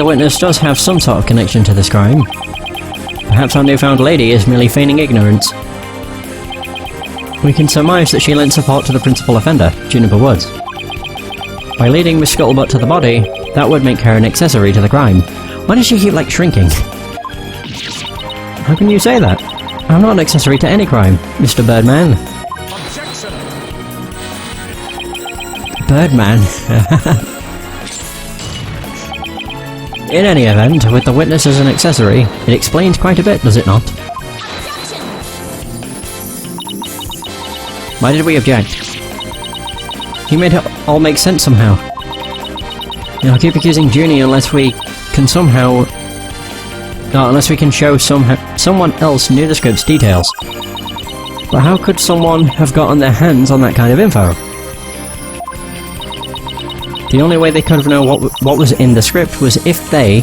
The witness does have some sort of connection to this crime. Perhaps our newfound lady is merely feigning ignorance. We can surmise that she lent support to the principal offender, Juniper Woods. By leading Miss Scuttlebutt to the body, that would make her an accessory to the crime. Why does she keep, like, shrinking? How can you say that? I'm not an accessory to any crime, Mr. Birdman. Objection! Birdman? In any event, with the witness as an accessory, it explains quite a bit, does it not? Why did we object? You made it all make sense somehow. I'll keep accusing Junie unless we can somehow... unless we can show someone else knew the script's details. But how could someone have gotten their hands on that kind of info? The only way they could have known what was in the script was if they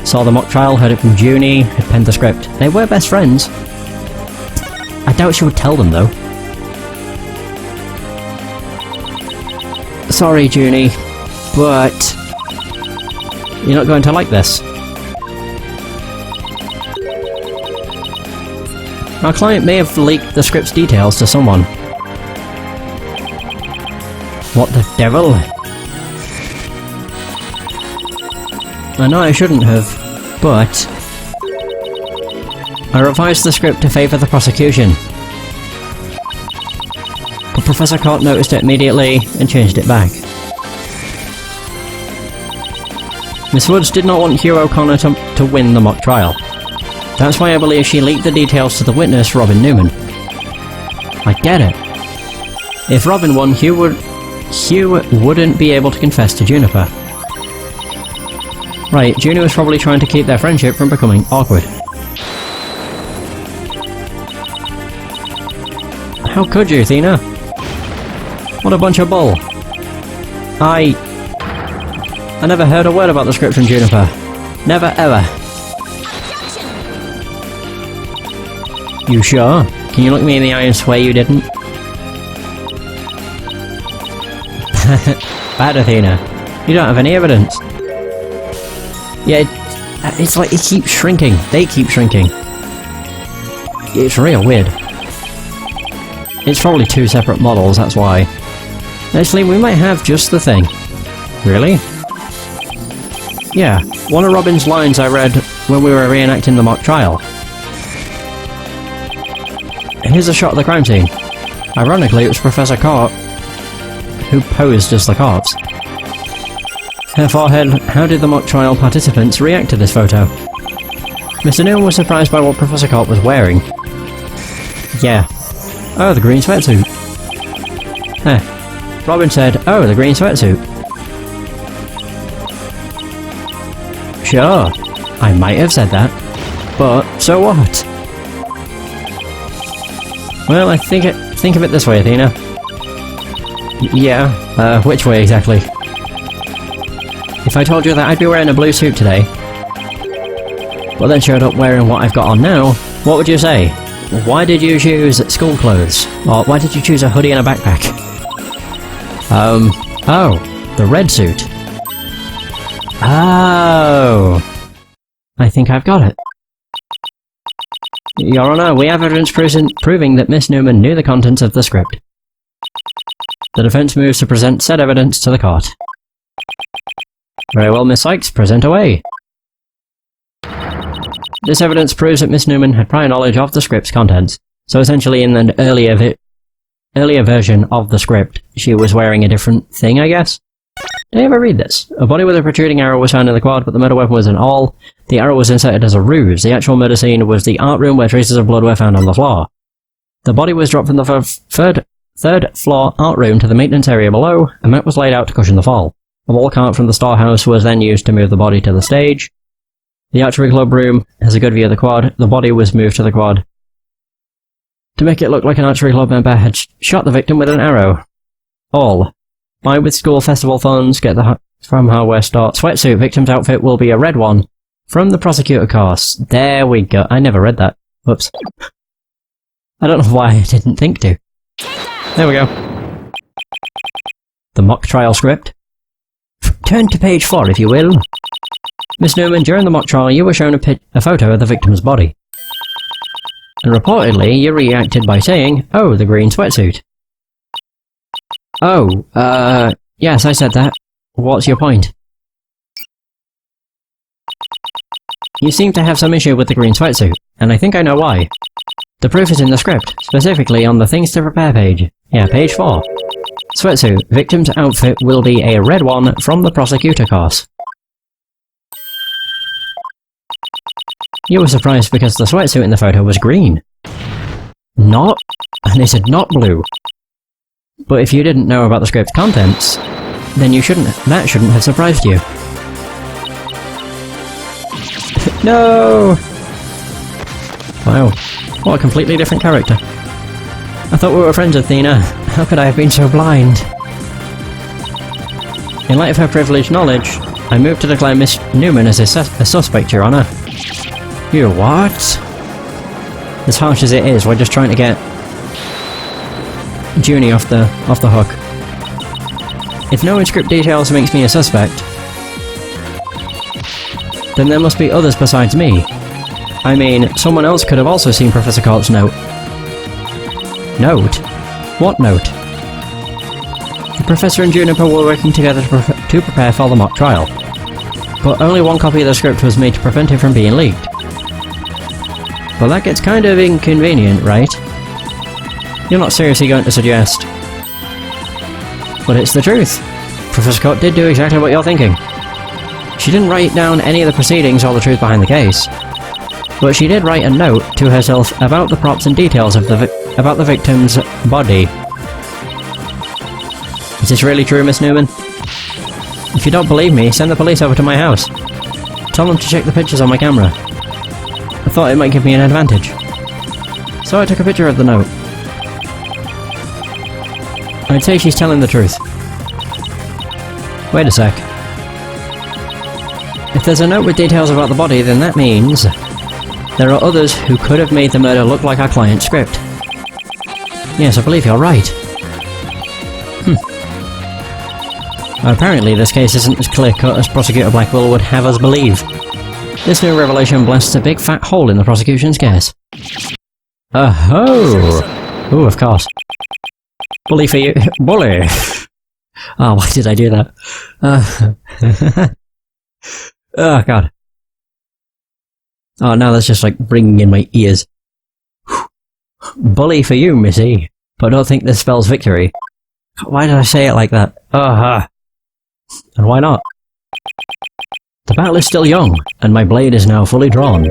saw the mock trial, heard it from Junie, had penned the script. They were best friends. I doubt she would tell them though. Sorry, Junie, but you're not going to like this. Our client may have leaked the script's details to someone. What the devil? I know I shouldn't have, but I revised the script to favour the prosecution. But Professor Cott noticed it immediately and changed it back. Miss Woods did not want Hugh O'Connor to win the mock trial. That's why I believe she leaked the details to the witness, Robin Newman. I get it. If Robin won, Hugh wouldn't be able to confess to Juniper. Right, Junie was probably trying to keep their friendship from becoming awkward. How could you, Athena? What a bunch of bull. I never heard a word about the script from Juniper. Never ever. You sure? Can you look me in the eye and swear you didn't? Bad, Athena. You don't have any evidence. Yeah, it's like it keeps shrinking. They keep shrinking. It's real weird. It's probably two separate models, that's why. Actually, we might have just the thing. Really? Yeah, one of Robin's lines I read when we were reenacting the mock trial. Here's a shot of the crime scene. Ironically, it was Professor Cott who posed as the corpse. Her forehead, how did the mock trial participants react to this photo? Mr. Newman was surprised by what Professor Cott was wearing. Yeah. Oh, the green sweatsuit. Robin said, oh, the green sweatsuit. Sure, I might have said that, but so what? Well, I think of it this way, Athena. Yeah, which way exactly? If I told you that I'd be wearing a blue suit today, but then showed up wearing what I've got on now, what would you say? Why did you choose school clothes? Or why did you choose a hoodie and a backpack? Oh, the red suit. Oh, I think I've got it. Your Honour, we have evidence proving that Miss Newman knew the contents of the script. The defence moves to present said evidence to the court. Very well, Miss Cykes, present away. This evidence proves that Miss Newman had prior knowledge of the script's contents, so essentially in an earlier version of the script, she was wearing a different thing, I guess? Did I ever read this? A body with a protruding arrow was found in the quad, but the murder weapon was an awl. The arrow was inserted as a ruse. The actual murder scene was the art room where traces of blood were found on the floor. The body was dropped from the third floor art room to the maintenance area below. A mat was laid out to cushion the fall. A wall cart from the storehouse was then used to move the body to the stage. The archery club room has a good view of the quad. The body was moved to the quad to make it look like an archery club member had shot the victim with an arrow. All. Buy with school festival funds, get the from hardware store. Sweatsuit, victim's outfit will be a red one. From the prosecutor course. There we go. I never read that. Whoops. I don't know why I didn't think to. There we go. The mock trial script. Turn to page 4, if you will. Miss Newman, during the mock trial you were shown a photo of the victim's body. And reportedly you reacted by saying, "Oh, the green sweatsuit." Oh, yes, I said that. What's your point? You seem to have some issue with the green sweatsuit, and I think I know why. The proof is in the script, specifically on the Things to Prepare page. Yeah, page 4. Sweatsuit. Victim's outfit will be a red one from the prosecutor course. You were surprised because the sweatsuit in the photo was green. Not? And they said not blue. But if you didn't know about the script's contents, then that shouldn't have surprised you. No! Wow, what a completely different character. I thought we were friends, Athena. How could I have been so blind? In light of her privileged knowledge, I moved to declare Miss Newman as a suspect, Your Honor. You what? As harsh as it is, we're just trying to get Junie off the hook. If knowing script details makes me a suspect, then there must be others besides me. I mean, someone else could have also seen Professor Cork's note. Note? What note? The Professor and Juniper were working together to prepare for the mock trial, but only one copy of the script was made to prevent it from being leaked. Well, that gets kind of inconvenient, right? You're not seriously going to suggest... But it's the truth. Professor Cork did do exactly what you're thinking. She didn't write down any of the proceedings or the truth behind the case, but she did write a note to herself about the props and details of about the victim's body. Is this really true, Miss Newman? If you don't believe me, send the police over to my house. Tell them to check the pictures on my camera. I thought it might give me an advantage. So I took a picture of the note. I'd say she's telling the truth. Wait a sec. If there's a note with details about the body, then that means there are others who could have made the murder look like our client's script. Yes, I believe you're right. Apparently this case isn't as clear-cut as Prosecutor Blackwell would have us believe. This new revelation blasts a big fat hole in the prosecution's case. Oh! Ooh, of course. Bully for you. Bully! Oh, why did I do that? Oh, God. Oh, now that's just like ringing in my ears. Bully for you, Missy. But don't think this spells victory. Why did I say it like that? And why not? The battle is still young, and my blade is now fully drawn.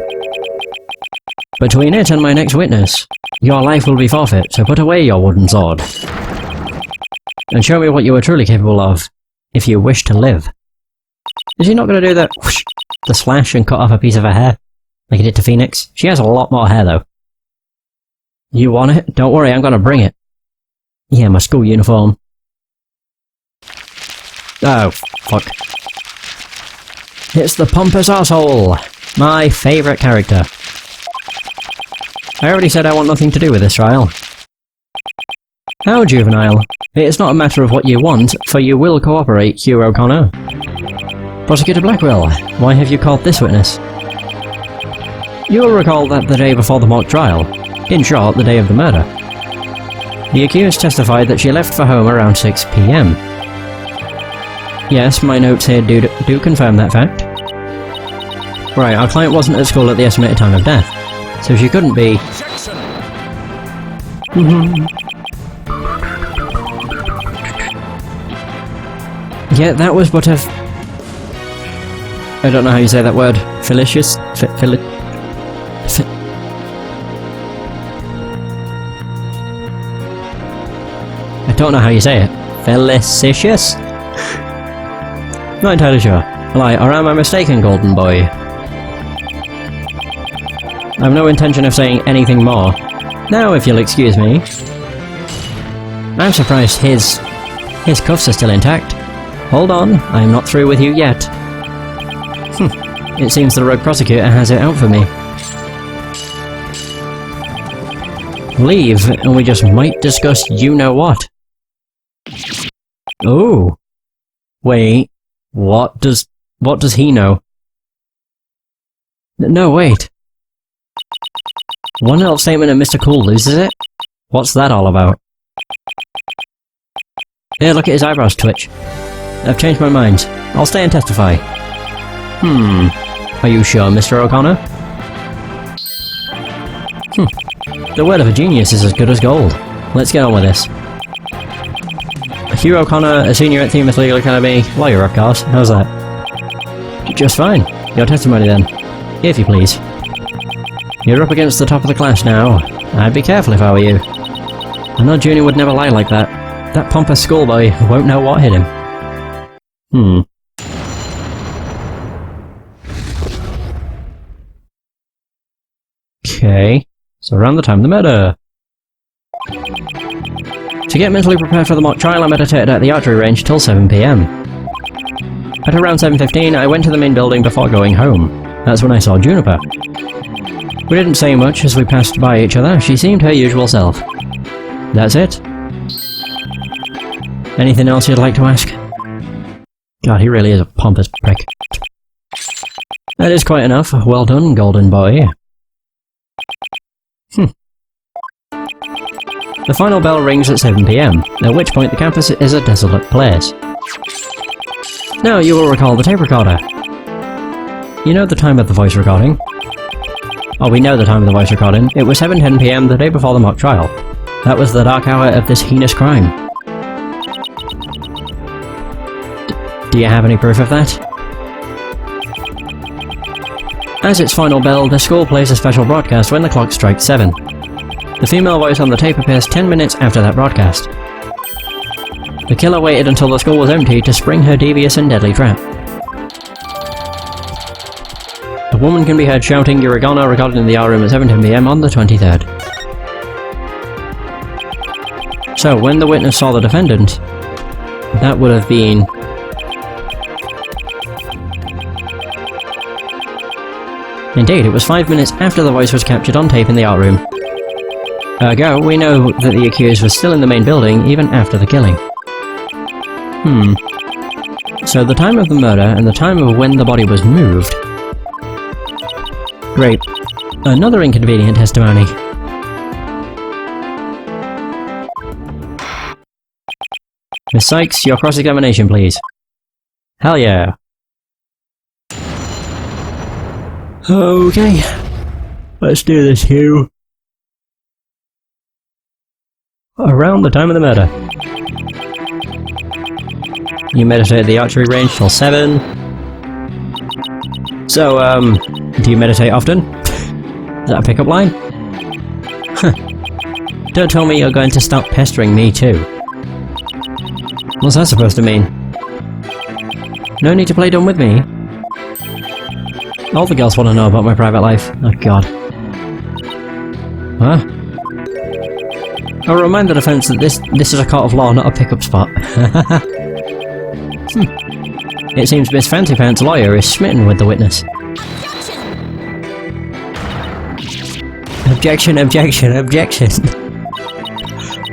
Between it and my next witness, your life will be forfeit, so put away your wooden sword. And show me what you are truly capable of, if you wish to live. Is he not going to do the whoosh, the slash and cut off a piece of her hair, like he did to Phoenix? She has a lot more hair, though. You want it? Don't worry, I'm going to bring it. Yeah, my school uniform. Oh, fuck. It's the pompous arsehole! My favourite character. I already said I want nothing to do with this trial. How, juvenile? It's not a matter of what you want, for you will cooperate, Hugh O'Connor. Prosecutor Blackwell, why have you called this witness? You will recall that the day before the mock trial, in short, the day of the murder, the accused testified that she left for home around 6 PM. Yes, my notes here do confirm that fact. Right, our client wasn't at school at the estimated time of death, so she couldn't be... Yeah, that was but a... I don't know how you say that word. Felicious? I don't know how you say it. Felicitious? Not entirely sure. Lie, or am I mistaken, golden boy? I've no intention of saying anything more. Now, if you'll excuse me. I'm surprised his cuffs are still intact. Hold on, I'm not through with you yet. It seems the rogue prosecutor has it out for me. Leave, and we just might discuss you-know-what. Oh. Wait, what does he know? No, wait. One little statement and Mr. Cool loses it? What's that all about? Here, look at his eyebrows twitch. I've changed my mind. I'll stay and testify. Are you sure, Mr. O'Connor? The word of a genius is as good as gold. Let's get on with this. Hugh O'Connor, a senior at Phoenix Legal Academy, lawyer of course. How's that? Just fine. Your testimony then. If you please. You're up against the top of the class now. I'd be careful if I were you. I know Junior would never lie like that. That pompous schoolboy won't know what hit him. Okay. So around the time of the murder. To get mentally prepared for the mock trial, I meditated at the archery range till 7 PM. At around 7:15, I went to the main building before going home. That's when I saw Juniper. We didn't say much as we passed by each other. She seemed her usual self. That's it. Anything else you'd like to ask? God, he really is a pompous prick. That is quite enough. Well done, golden boy. The final bell rings at 7 PM, at which point the campus is a desolate place. Now you will recall the tape recorder. You know the time of the voice recording? Oh, we know the time of the voice recording. It was 7:10 PM the day before the mock trial. That was the dark hour of this heinous crime. Do you have any proof of that? As its final bell, the school plays a special broadcast when the clock strikes 7. The female voice on the tape appears 10 minutes after that broadcast. The killer waited until the school was empty to spring her devious and deadly trap. The woman can be heard shouting "Uragana" recorded in the R room at 7:10 PM on the 23rd. So, when the witness saw the defendant, that would have been... Indeed, it was 5 minutes after the voice was captured on tape in the art room. Ergo, we know that the accused was still in the main building even after the killing. So the time of the murder and the time of when the body was moved. Great. Another inconvenient testimony. Miss Cykes, your cross-examination, please. Hell yeah. Okay. Let's do this, Hugh. Around the time of the murder. You meditate at the archery range till 7. So, do you meditate often? Is that a pickup line? Don't tell me you're going to stop pestering me too. What's that supposed to mean? No need to play dumb with me. All the girls want to know about my private life. Oh god. Huh? I'll remind the defense that this is a court of law, not a pickup spot. It seems Miss Fancy Pants' lawyer is smitten with the witness. Objection, objection, objection.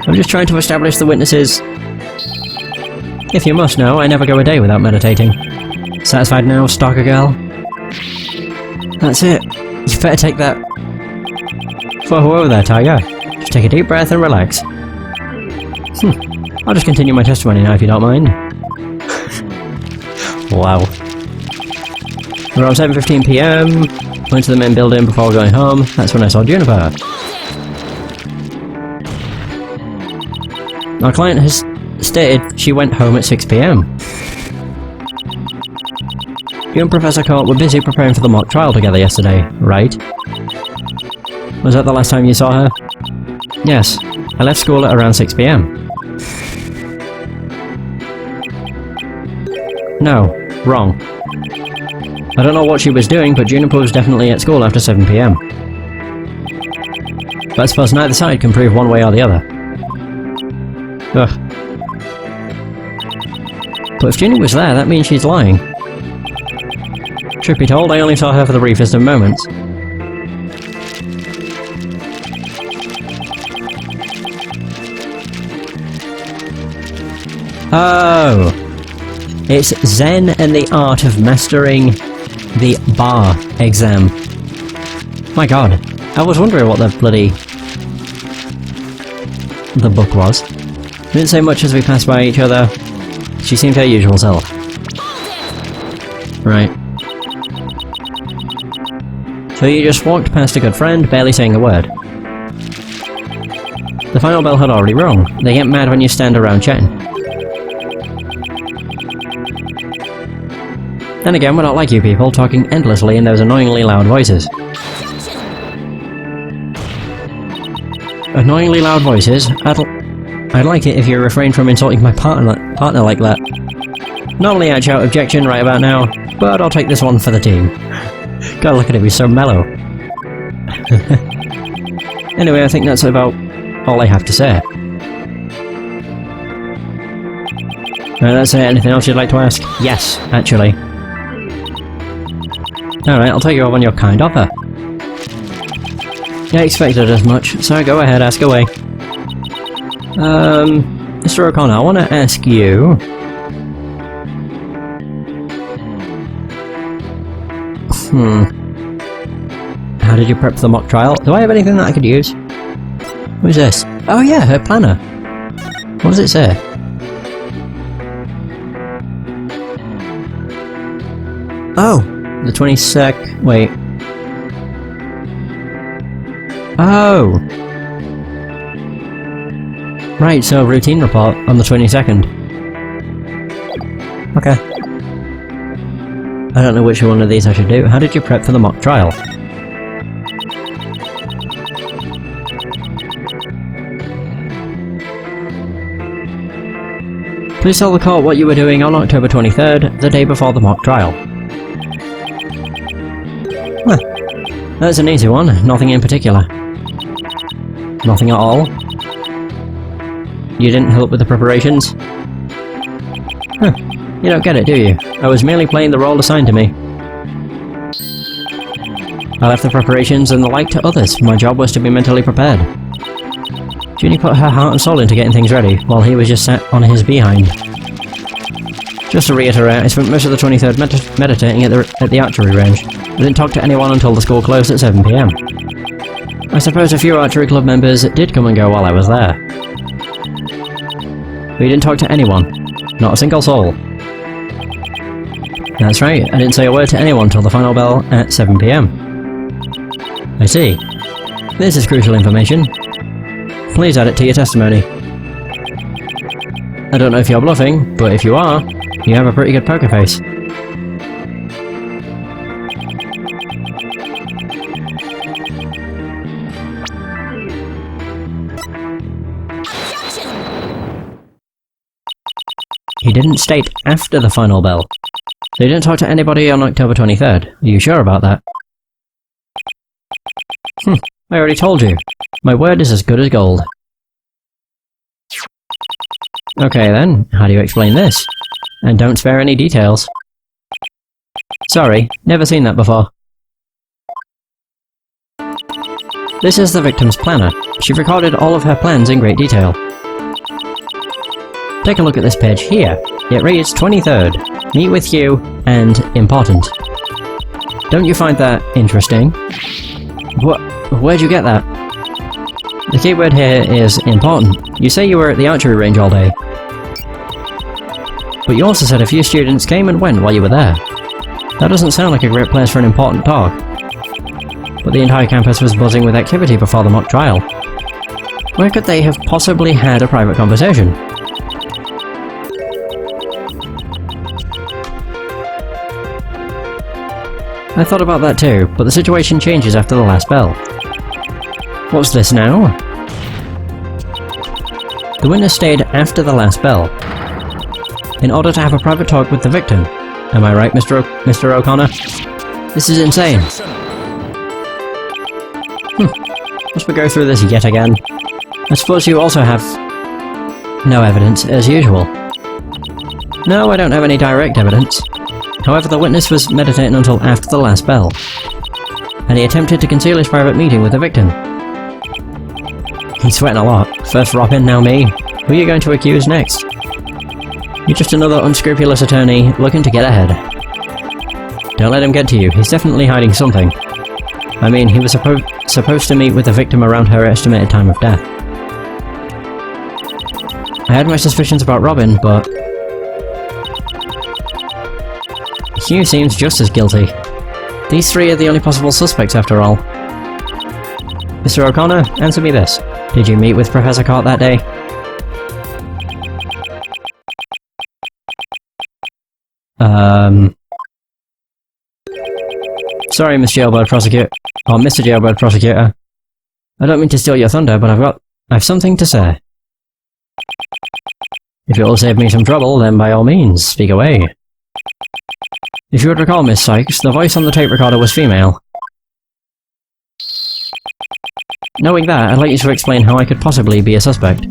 I'm just trying to establish the witnesses. If you must know, I never go a day without meditating. Satisfied now, stalker girl? That's it. You better take that... For whoever there, Tiger. Just take a deep breath and relax. I'll just continue my testimony now if you don't mind. Wow. Around 7:15 PM, went to the main building before going home. That's when I saw Juniper. Our client has stated she went home at 6 PM. You and Professor Court were busy preparing for the mock trial together yesterday, right? Was that the last time you saw her? Yes. I left school at around 6 PM. No. Wrong. I don't know what she was doing, but Juniper was definitely at school after 7 PM. But I suppose neither side can prove one way or the other. Ugh. But if Ginny was there, that means she's lying. Truth be told, I only saw her for the briefest of moments. Oh! It's Zen and the art of mastering the bar exam. My god. I was wondering what the book was. Didn't say much as we passed by each other. She seemed her usual self. Right. So you just walked past a good friend, barely saying a word. The final bell had already rung. They get mad when you stand around chatting. Then again, we're not like you people, talking endlessly in those annoyingly loud voices. Annoyingly loud voices? I'd like it if you refrained from insulting my partner like that. Normally I'd shout objection right about now, but I'll take this one for the team. God, look at him, he's so mellow. Anyway, I think that's about all I have to say. That's it. Anything else you'd like to ask? Yes, actually. Alright, I'll take you up on your kind offer. Yeah, I expected as much, so go ahead, ask away. Mr. O'Connor, I want to ask you... How did you prep for the mock trial? Do I have anything that I could use? Who's this? Oh yeah, her planner. What does it say? Oh! The 22nd... wait. Oh! Right, so routine report on the 22nd. Okay. I don't know which one of these I should do. How did you prep for the mock trial? Please tell the court what you were doing on October 23rd, the day before the mock trial. Huh. That's an easy one. Nothing in particular. Nothing at all? You didn't help with the preparations? Huh. You don't get it, do you? I was merely playing the role assigned to me. I left the preparations and the like to others. My job was to be mentally prepared. Junie put her heart and soul into getting things ready, while he was just sat on his behind. Just to reiterate, I spent most of the 23rd meditating at the archery range. I didn't talk to anyone until the school closed at 7 PM. I suppose a few archery club members did come and go while I was there. But you didn't talk to anyone. Not a single soul. That's right, I didn't say a word to anyone till the final bell at 7 PM. I see. This is crucial information. Please add it to your testimony. I don't know if you're bluffing, but if you are, you have a pretty good poker face. He didn't state after the final bell. So you didn't talk to anybody on October 23rd. Are you sure about that? I already told you. My word is as good as gold. Okay then, how do you explain this? And don't spare any details. Sorry, never seen that before. This is the victim's planner. She recorded all of her plans in great detail. Take a look at this page here. It reads 23rd, meet with you, and important. Don't you find that interesting? Where'd you get that? The keyword here is important. You say you were at the archery range all day. But you also said a few students came and went while you were there. That doesn't sound like a great place for an important talk. But the entire campus was buzzing with activity before the mock trial. Where could they have possibly had a private conversation? I thought about that too, but the situation changes after the last bell. What's this now? The witness stayed after the last bell, in order to have a private talk with the victim. Am I right, Mr. O'Connor? This is insane. Must we go through this yet again? I suppose you also have no evidence, as usual. No, I don't have any direct evidence. However, the witness was meditating until after the last bell, and he attempted to conceal his private meeting with the victim. He's sweating a lot. First Robin, now me. Who are you going to accuse next? You're just another unscrupulous attorney looking to get ahead. Don't let him get to you. He's definitely hiding something. I mean, he was supposed to meet with the victim around her estimated time of death. I had my suspicions about Robin, but Hugh seems just as guilty. These three are the only possible suspects after all. Mr. O'Connor, answer me this. Did you meet with Professor Cort that day? Sorry, Miss Jailbird Prosecutor. Or Mr. Jailbird Prosecutor. I don't mean to steal your thunder, but I've something to say. If it will save me some trouble, then by all means, speak away. If you would recall, Miss Cykes, the voice on the tape recorder was female. Knowing that, I'd like you to explain how I could possibly be a suspect.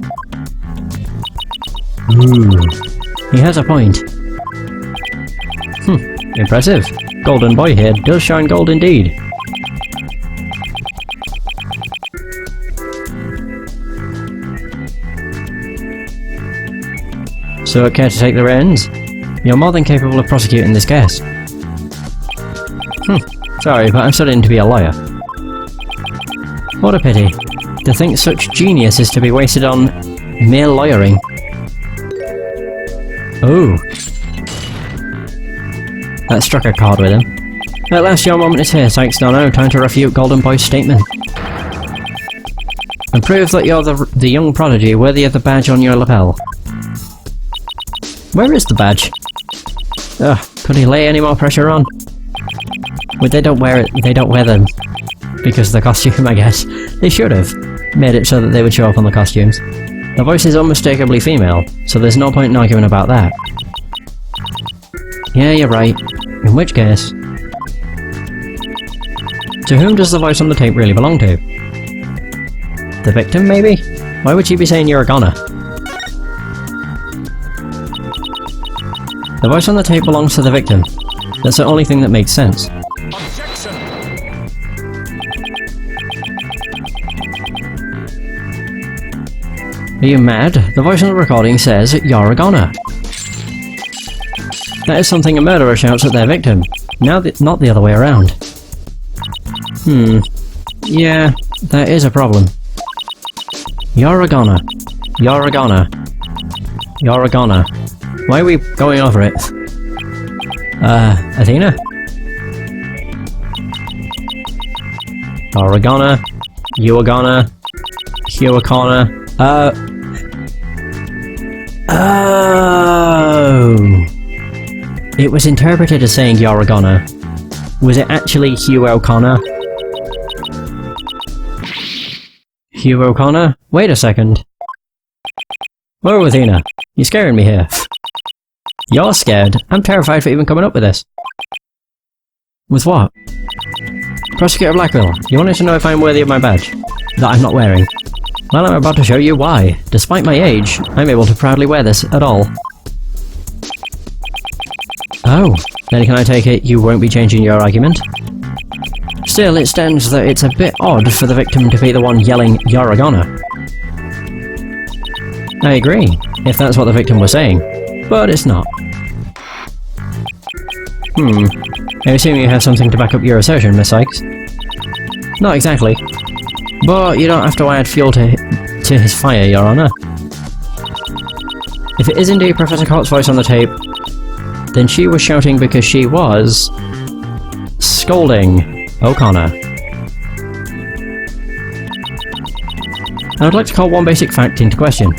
He has a point. Impressive. Golden boy here does shine gold indeed. So, care to take the reins? You're more than capable of prosecuting this case. Sorry, but I'm studying to be a lawyer. What a pity. To think such genius is to be wasted on mere lawyering. Oh. That struck a chord with him. At last your moment is here, Sykes Dono. Time to refute Golden Boy's statement. And prove that you're the young prodigy worthy of the badge on your lapel. Where is the badge? Ugh, could he lay any more pressure on? Well, they don't wear them because of the costume, I guess. They should have made it so that they would show up on the costumes. The voice is unmistakably female, so there's no point in arguing about that. Yeah, you're right. In which case... To whom does the voice on the tape really belong to? The victim, maybe? Why would she be saying you're a goner? The voice on the tape belongs to the victim. That's the only thing that makes sense. Objection! Are you mad? The voice on the recording says you're a goner. That is something a murderer shouts at their victim. Not the other way around. Yeah, that is a problem. You're a goner. You're a goner. You're a goner. Why are we going over it? Athena? You're a goner. You a goner. Hugh a corner. Oh! It was interpreted as saying you're a goner. Was it actually Hugh O'Connor? Hugh O'Connor? Wait a second. Whoa, Athena. You're scaring me here. You're scared? I'm terrified for even coming up with this. With what? Prosecutor Blackwell, you wanted to know if I'm worthy of my badge? That I'm not wearing. Well, I'm about to show you why. Despite my age, I'm able to proudly wear this at all. Oh, then can I take it you won't be changing your argument? Still, it stands that it's a bit odd for the victim to be the one yelling, "You're a goner." I agree, if that's what the victim was saying, but it's not. I assume you have something to back up your assertion, Miss Cykes? Not exactly, but you don't have to add fuel to his fire, Your Honour. If it is indeed Professor Cort's voice on the tape, then she was shouting because she was... scolding O'Connor. I would like to call one basic fact into question.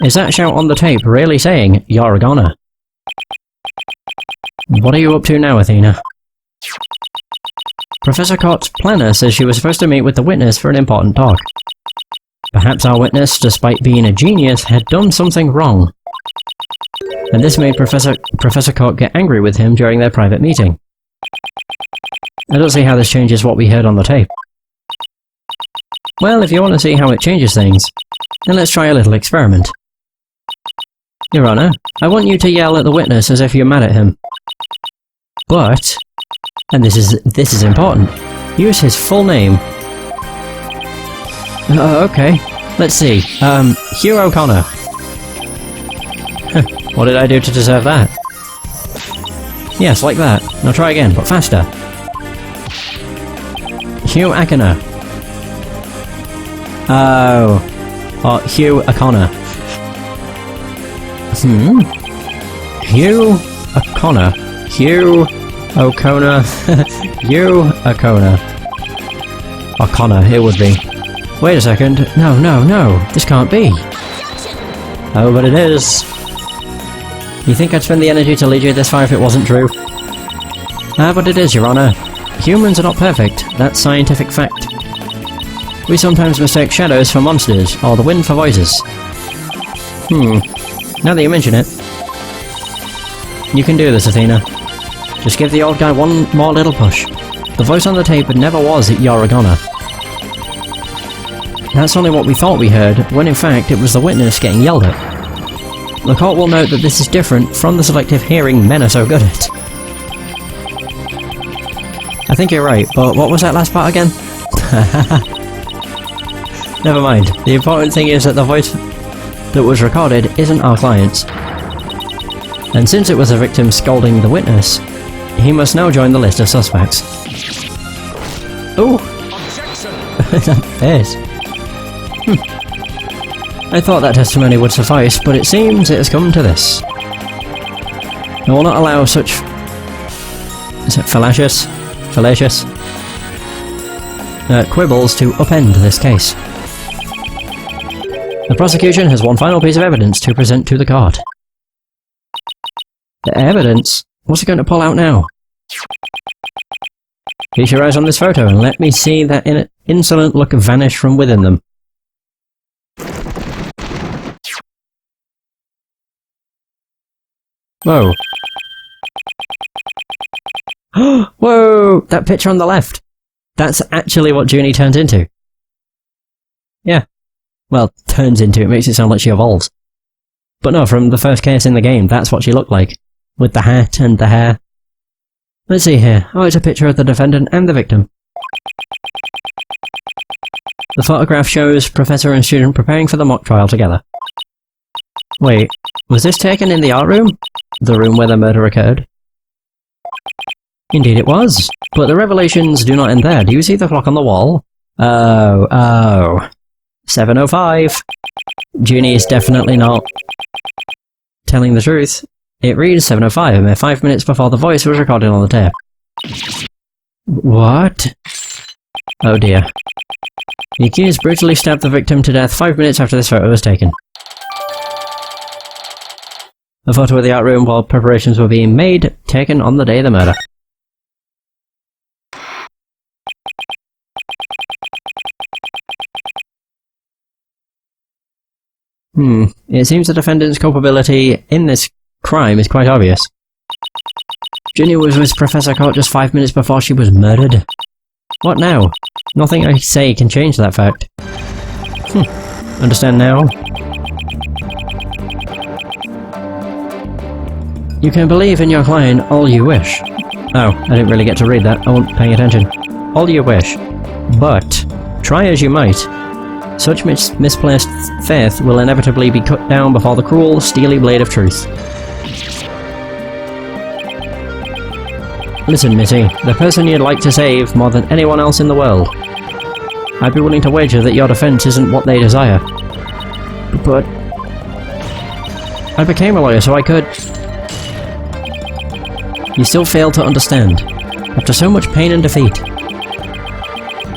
Is that shout on the tape really saying, "You're a goner"? What are you up to now, Athena? Professor Cort's planner says she was supposed to meet with the witness for an important talk. Perhaps our witness, despite being a genius, had done something wrong. And this made Professor Cort get angry with him during their private meeting. I don't see how this changes what we heard on the tape. Well, if you want to see how it changes things, then let's try a little experiment. Your Honour, I want you to yell at the witness as if you're mad at him. But, and this is important, use his full name. Okay, let's see. Hugh O'Connor. What did I do to deserve that? Yes, like that. Now try again, but faster. Hugh O'Connor. Oh. Or Hugh O'Connor. Hugh O'Connor. Hugh O'Connor. Hugh O'Connor. O'Connor, it would be. Wait a second. No, no, no. This can't be. Oh, but it is. You think I'd spend the energy to lead you this far if it wasn't true? Ah, but it is, Your Honor. Humans are not perfect. That's scientific fact. We sometimes mistake shadows for monsters, or the wind for voices. Now that you mention it. You can do this, Athena. Just give the old guy one more little push. The voice on the tape never was Yoragona. That's only what we thought we heard, when in fact it was the witness getting yelled at. The court will note that this is different from the selective hearing men are so good at. I think you're right, but what was that last part again? Never mind. The important thing is that the voice that was recorded isn't our client's. And since it was a victim scolding the witness, he must now join the list of suspects. Ooh! That face. I thought that testimony would suffice, but it seems it has come to this. I will not allow such... is it fallacious? Fallacious? Quibbles to upend this case. The prosecution has one final piece of evidence to present to the court. The evidence? What's it going to pull out now? Feast your eyes on this photo and let me see that insolent look vanish from within them. Whoa. Whoa! That picture on the left! That's actually what Junie turns into. Yeah. Well, turns into, it makes it sound like she evolves. But no, from the first case in the game, that's what she looked like. With the hat and the hair. Let's see here. Oh, it's a picture of the defendant and the victim. The photograph shows professor and student preparing for the mock trial together. Wait, was this taken in the art room? The room where the murder occurred? Indeed it was, but the revelations do not end there. Do you see the clock on the wall? Oh. 7:05. Junie is definitely not telling the truth. It reads 7:05, and 5 minutes before the voice was recorded on the tape. What? Oh dear. The accused brutally stabbed the victim to death 5 minutes after this photo was taken. A photo of the art room while preparations were being made, taken on the day of the murder. It seems the defendant's culpability in this crime is quite obvious. Junie was with Professor Court just 5 minutes before she was murdered. What now? Nothing I say can change that fact. Understand now? You can believe in your client all you wish. Oh, I didn't really get to read that. I wasn't paying attention. All you wish. But, try as you might, such misplaced faith will inevitably be cut down before the cruel, steely blade of truth. Listen, Missy, the person you'd like to save more than anyone else in the world. I'd be willing to wager that your defense isn't what they desire. But... I became a lawyer so I could... You still fail to understand. After so much pain and defeat.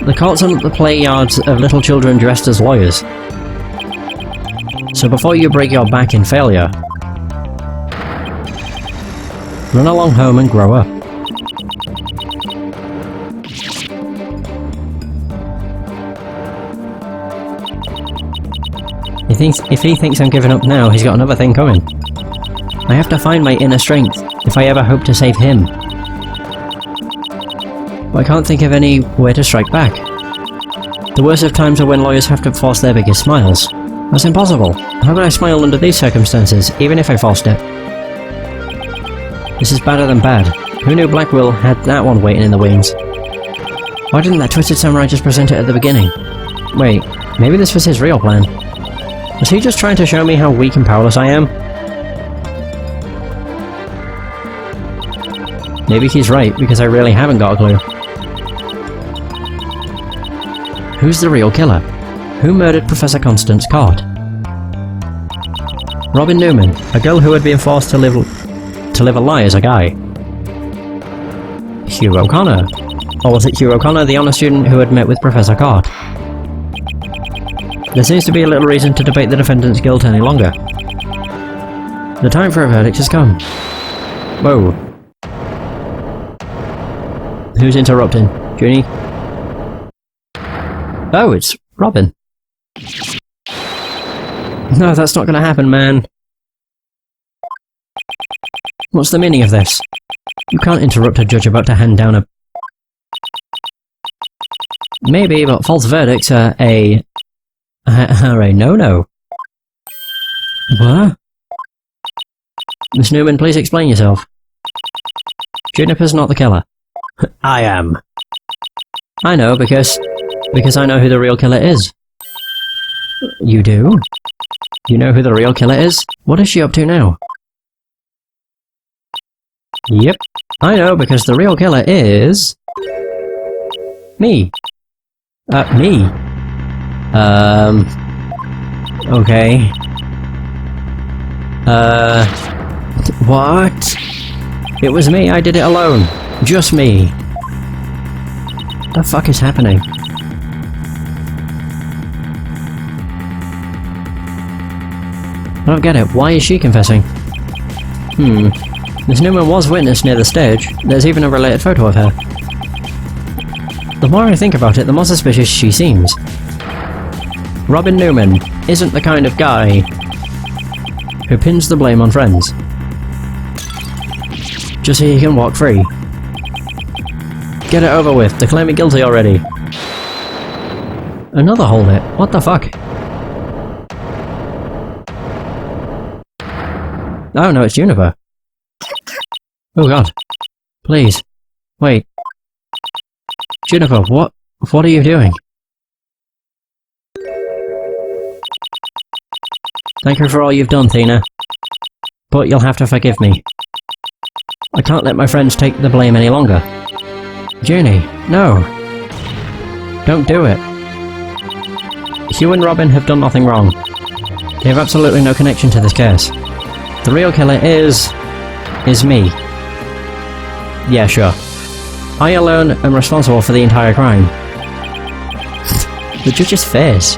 The courts are not the play yards of little children dressed as lawyers. So before you break your back in failure, run along home and grow up. If he thinks I'm giving up now, he's got another thing coming. I have to find my inner strength, if I ever hope to save him. But I can't think of any way to strike back. The worst of times are when lawyers have to force their biggest smiles. That's impossible. How could I smile under these circumstances, even if I forced it? This is badder than bad. Who knew Blackwell had that one waiting in the wings? Why didn't that twisted samurai just present it at the beginning? Wait, maybe this was his real plan. Was he just trying to show me how weak and powerless I am? Maybe he's right, because I really haven't got a clue. Who's the real killer? Who murdered Professor Constance Cott? Robin Newman, a girl who had been forced to live a lie as a guy. Hugh O'Connor. Or was it Hugh O'Connor, the honour student who had met with Professor Cott? There seems to be a little reason to debate the defendant's guilt any longer. The time for a verdict has come. Whoa. Who's interrupting? Junie? Oh, it's Robin. No, that's not gonna happen, man. What's the meaning of this? You can't interrupt a judge about to hand down a... Maybe, but false verdicts are a no-no. What? Miss Newman, please explain yourself. Juniper's not the killer. I am. I know, because I know who the real killer is. You do? You know who the real killer is? What is she up to now? Yep. I know, because the real killer is... me. Me? Okay. What? It was me, I did it alone. Just me. What the fuck is happening? I don't get it. Why is she confessing? Miss Newman was witness near the stage. There's even a related photo of her. The more I think about it, the more suspicious she seems. Robin Newman isn't the kind of guy who pins the blame on friends, just so he can walk free. Get it over with. Declare me guilty already. Another hold it. What the fuck? Oh no, it's Juniper. Oh god. Please. Wait. Juniper, what are you doing? Thank you for all you've done, Athena. But you'll have to forgive me. I can't let my friends take the blame any longer. Junie, no. Don't do it. Hugh and Robin have done nothing wrong. They have absolutely no connection to this case. The real killer is me. Yeah, sure. I alone am responsible for the entire crime. The judge's face.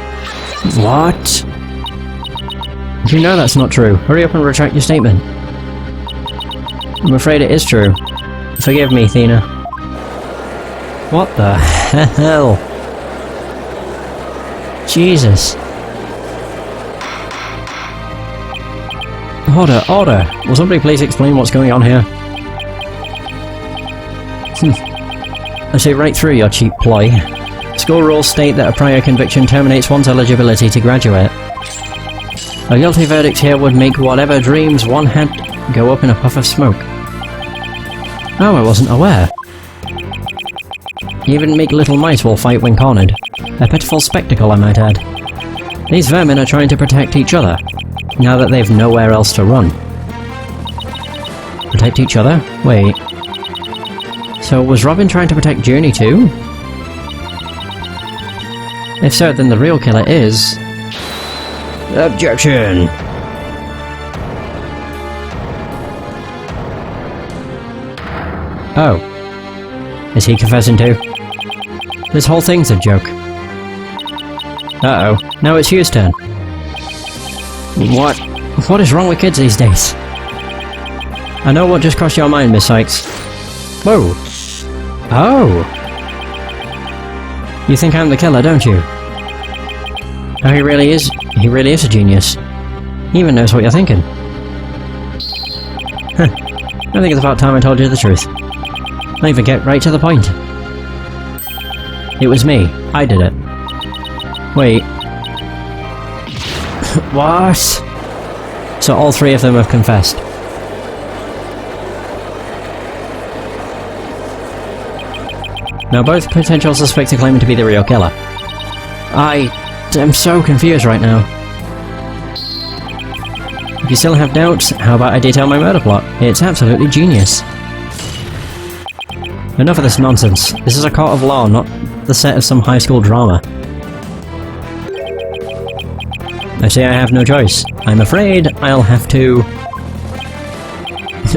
What? You know that's not true. Hurry up and retract your statement. I'm afraid it is true. Forgive me, Athena. What the hell? Jesus. Order, order! Will somebody please explain what's going on here? I see right through your cheap ploy. School rules state that a prior conviction terminates one's eligibility to graduate. A guilty verdict here would make whatever dreams one had go up in a puff of smoke. Oh, I wasn't aware. Even meek little mice will fight when cornered. A pitiful spectacle, I might add. These vermin are trying to protect each other, now that they've nowhere else to run. Protect each other? Wait. So was Robin trying to protect Junie too? If so, then the real killer is... Objection! Oh. Is he confessing too? This whole thing's a joke. Uh-oh. Now it's Hugh's turn. What is wrong with kids these days? I know what just crossed your mind, Miss Cykes. Whoa. Oh. You think I'm the killer, don't you? Oh, he really is a genius. He even knows what you're thinking. Huh. I think it's about time I told you the truth. I'll even get right to the point. It was me. I did it. Wait. What? So all three of them have confessed. Now both potential suspects are claiming to be the real killer. I am so confused right now. If you still have doubts, how about I detail my murder plot? It's absolutely genius. Enough of this nonsense. This is a court of law, not the set of some high school drama. I say I have no choice. I'm afraid I'll have to...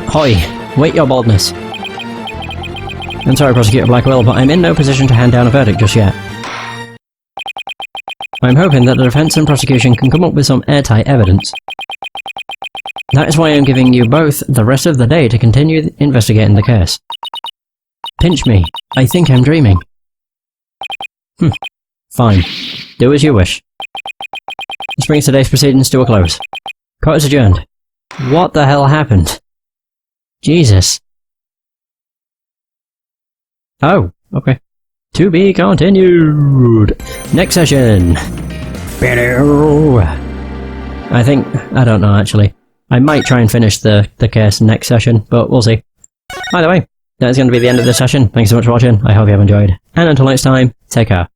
Hoi! Wait your boldness. I'm sorry, Prosecutor Blackwell, but I'm in no position to hand down a verdict just yet. I'm hoping that the defense and prosecution can come up with some airtight evidence. That is why I'm giving you both the rest of the day to continue investigating the case. Pinch me. I think I'm dreaming. Fine. Do as you wish. This brings today's proceedings to a close. Court is adjourned. What the hell happened? Jesus. Oh, okay. To be continued. Next session. I don't know actually. I might try and finish the case next session, but we'll see. Either way, that is going to be the end of this session. Thanks so much for watching. I hope you have enjoyed. And until next time, take care.